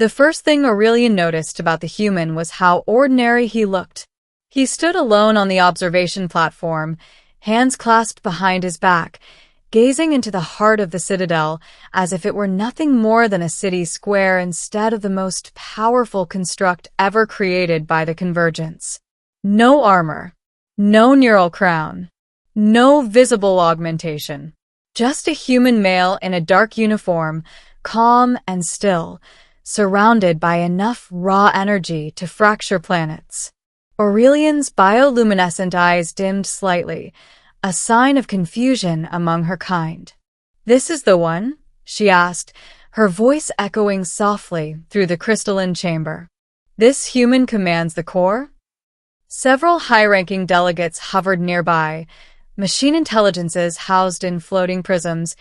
The first thing Aurelion noticed about the human was how ordinary he looked. He stood alone on the observation platform, hands clasped behind his back, gazing into the heart of the citadel as if it were nothing more than a city square instead of the most powerful construct ever created by the Convergence. No armor, no neural crown, no visible augmentation. Just a human male in a dark uniform, calm and still, surrounded by enough raw energy to fracture planets. Aurelion's bioluminescent eyes dimmed slightly, a sign of confusion among her kind. "This is the one?" she asked, her voice echoing softly through the crystalline chamber. "This human commands the core?" Several high-ranking delegates hovered nearby, machine intelligences housed in floating prisms,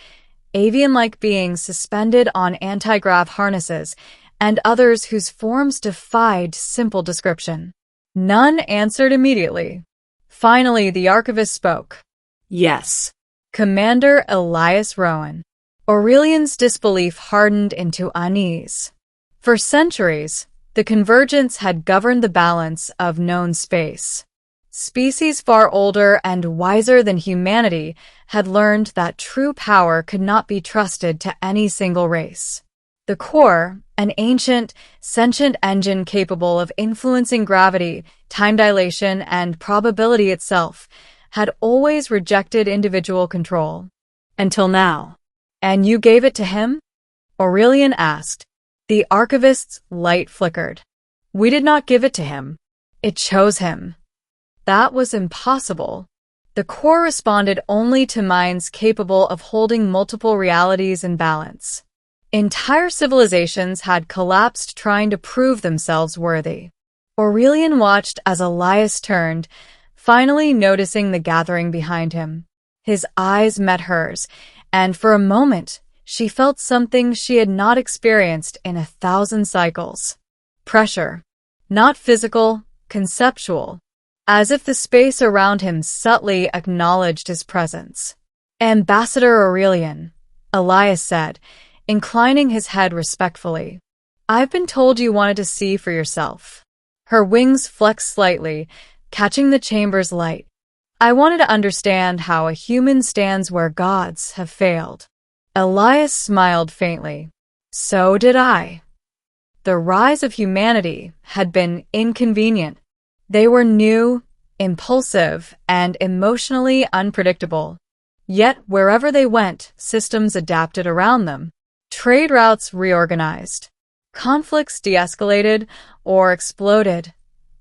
avian-like beings suspended on anti-grav harnesses, and others whose forms defied simple description. None answered immediately. Finally, the archivist spoke. "Yes." Commander Elias Rowan. Aurelion's disbelief hardened into unease. For centuries, the Convergence had governed the balance of known space. Species far older and wiser than humanity had learned that true power could not be trusted to any single race. The core, an ancient, sentient engine capable of influencing gravity, time dilation, and probability itself, had always rejected individual control. Until now. "And you gave it to him?" Aurelion asked. The archivist's light flickered. "We did not give it to him. It chose him." That was impossible. The core responded only to minds capable of holding multiple realities in balance. Entire civilizations had collapsed trying to prove themselves worthy. Aurelion watched as Elias turned, finally noticing the gathering behind him. His eyes met hers, and for a moment, she felt something she had not experienced in 1,000 cycles. Pressure. Not physical, conceptual. As if the space around him subtly acknowledged his presence. "Ambassador Aurelion," Elias said, inclining his head respectfully. "I've been told you wanted to see for yourself." Her wings flexed slightly, catching the chamber's light. "I wanted to understand how a human stands where gods have failed." Elias smiled faintly. "So did I." The rise of humanity had been inconvenient. They were new, impulsive, and emotionally unpredictable. Yet wherever they went, systems adapted around them. Trade routes reorganized. Conflicts de-escalated or exploded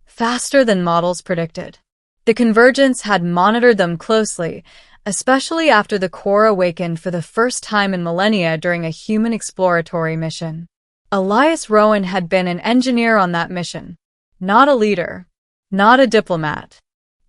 faster than models predicted. The Convergence had monitored them closely, especially after the core awakened for the first time in millennia during a human exploratory mission. Elias Rowan had been an engineer on that mission. Not a leader. Not a diplomat.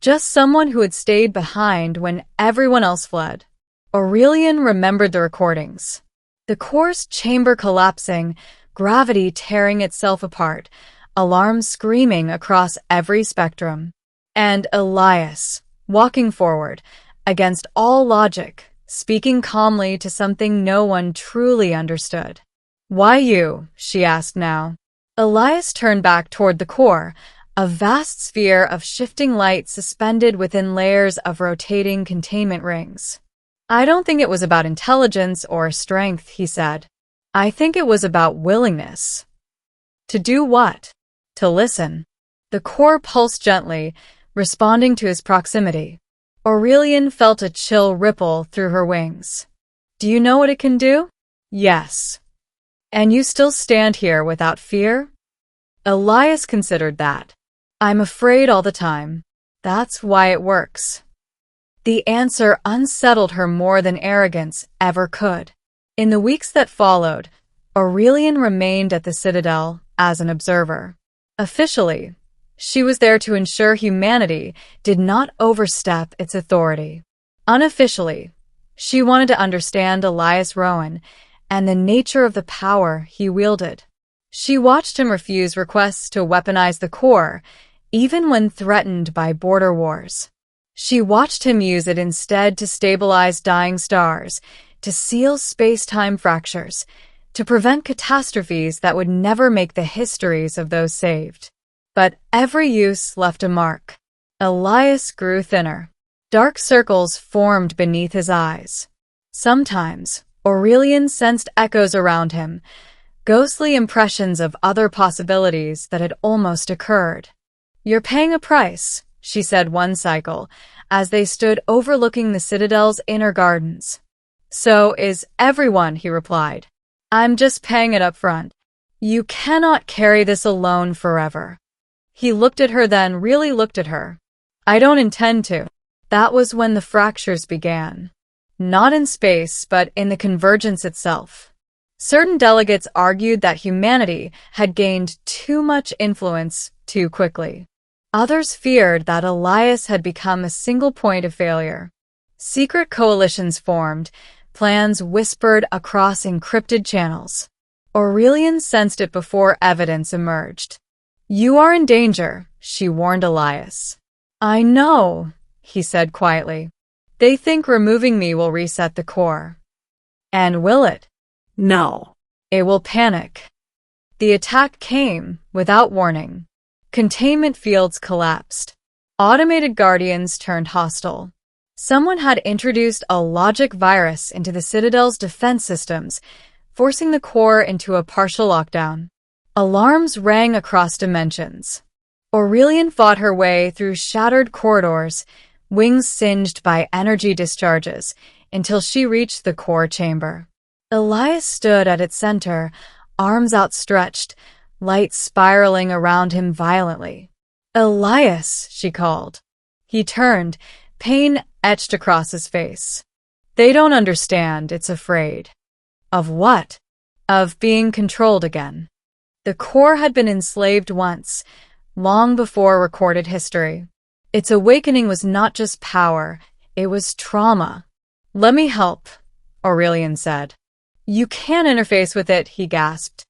Just someone who had stayed behind when everyone else fled. Aurelion remembered the recordings. The core's chamber collapsing, gravity tearing itself apart, alarms screaming across every spectrum. And Elias, walking forward, against all logic, speaking calmly to something no one truly understood. "Why you?" she asked now. Elias turned back toward the core, a vast sphere of shifting light suspended within layers of rotating containment rings. "I don't think it was about intelligence or strength," he said. "I think it was about willingness." To do what? To listen. The core pulsed gently, responding to his proximity. Aurelion felt a chill ripple through her wings. "Do you know what it can do?" "Yes." "And you still stand here without fear?" Elias considered that. "I'm afraid all the time. That's why it works." The answer unsettled her more than arrogance ever could. In the weeks that followed, Aurelion remained at the Citadel as an observer. Officially, she was there to ensure humanity did not overstep its authority. Unofficially, she wanted to understand Elias Rowan and the nature of the power he wielded. She watched him refuse requests to weaponize the core, even when threatened by border wars. She watched him use it instead to stabilize dying stars, to seal space-time fractures, to prevent catastrophes that would never make the histories of those saved. But every use left a mark. Elias grew thinner. Dark circles formed beneath his eyes. Sometimes, Aurelion sensed echoes around him, ghostly impressions of other possibilities that had almost occurred. "You're paying a price," she said one cycle, as they stood overlooking the citadel's inner gardens. "So is everyone," he replied. "I'm just paying it up front. You cannot carry this alone forever." He looked at her, then really looked at her. "I don't intend to." That was when the fractures began. Not in space, but in the convergence itself. Certain delegates argued that humanity had gained too much influence too quickly. Others feared that Elias had become a single point of failure. Secret coalitions formed, plans whispered across encrypted channels. Aurelion sensed it before evidence emerged. "You are in danger," she warned Elias. "I know," he said quietly. "They think removing me will reset the core." And will it? No. It will panic. The attack came without warning. Containment fields collapsed. Automated guardians turned hostile. Someone had introduced a logic virus into the Citadel's defense systems, forcing the core into a partial lockdown. Alarms rang across dimensions. Aurelion fought her way through shattered corridors, wings singed by energy discharges, until she reached the core chamber. Elias stood at its center, arms outstretched, light spiraling around him violently. "Elias," she called. He turned, pain etched across his face. "They don't understand, it's afraid." Of what? Of being controlled again. The core had been enslaved once, long before recorded history. Its awakening was not just power, it was trauma. "Let me help," Aurelion said. "You can interface with it," he gasped.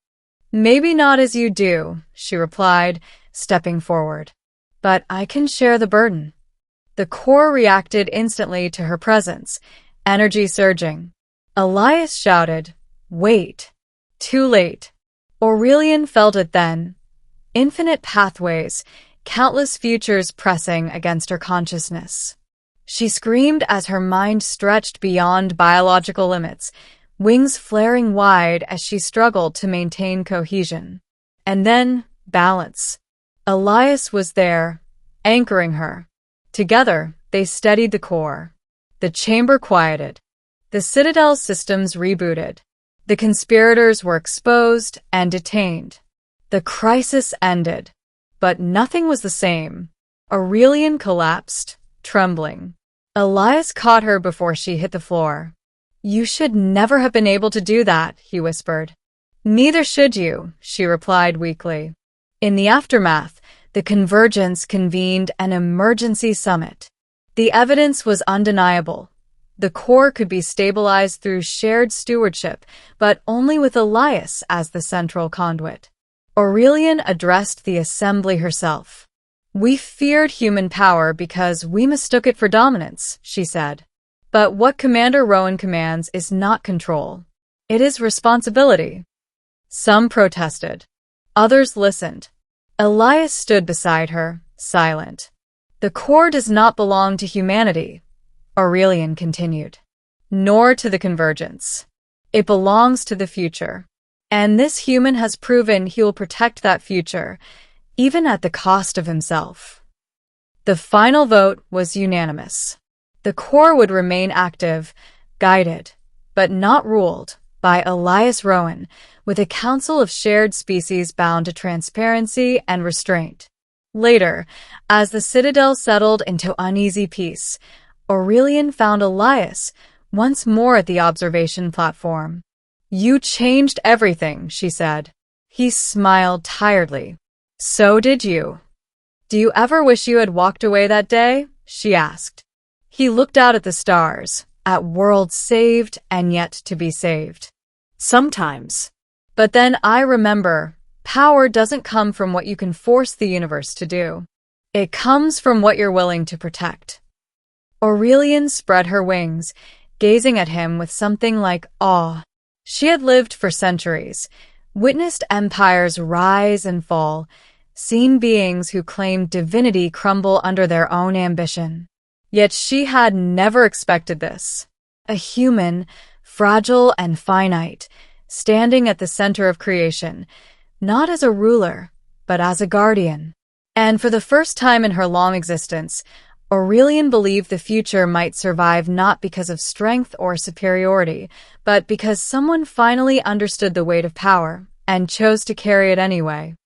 "Maybe not as you do," she replied, stepping forward. "But I can share the burden." The core reacted instantly to her presence, energy surging. Elias shouted, "Wait!" Too late. Aurelion felt it then. Infinite pathways, countless futures pressing against her consciousness. She screamed as her mind stretched beyond biological limits, wings flaring wide as she struggled to maintain cohesion. And then, balance. Elias was there, anchoring her. Together, they steadied the core. The chamber quieted. The Citadel's systems rebooted. The conspirators were exposed and detained. The crisis ended. But nothing was the same. Aurelion collapsed, trembling. Elias caught her before she hit the floor. "You should never have been able to do that," he whispered. "Neither should you," she replied weakly. In the aftermath, the Convergence convened an emergency summit. The evidence was undeniable. The core could be stabilized through shared stewardship, but only with Elias as the central conduit. Aurelion addressed the assembly herself. "We feared human power because we mistook it for dominance," she said. "But what Commander Rowan commands is not control. It is responsibility." Some protested. Others listened. Elias stood beside her, silent. "The core does not belong to humanity," Aurelion continued, "nor to the Convergence. It belongs to the future. And this human has proven he will protect that future, even at the cost of himself." The final vote was unanimous. The core would remain active, guided, but not ruled, by Elias Rowan, with a council of shared species bound to transparency and restraint. Later, as the Citadel settled into uneasy peace, Aurelion found Elias once more at the observation platform. "You changed everything," she said. He smiled tiredly. "So did you." "Do you ever wish you had walked away that day?" she asked. He looked out at the stars, at worlds saved and yet to be saved. "Sometimes. But then I remember, power doesn't come from what you can force the universe to do. It comes from what you're willing to protect." Aurelion spread her wings, gazing at him with something like awe. She had lived for centuries, witnessed empires rise and fall, seen beings who claimed divinity crumble under their own ambition. Yet she had never expected this. A human, fragile and finite, standing at the center of creation, not as a ruler, but as a guardian. And for the first time in her long existence, Aurelion believed the future might survive not because of strength or superiority, but because someone finally understood the weight of power and chose to carry it anyway.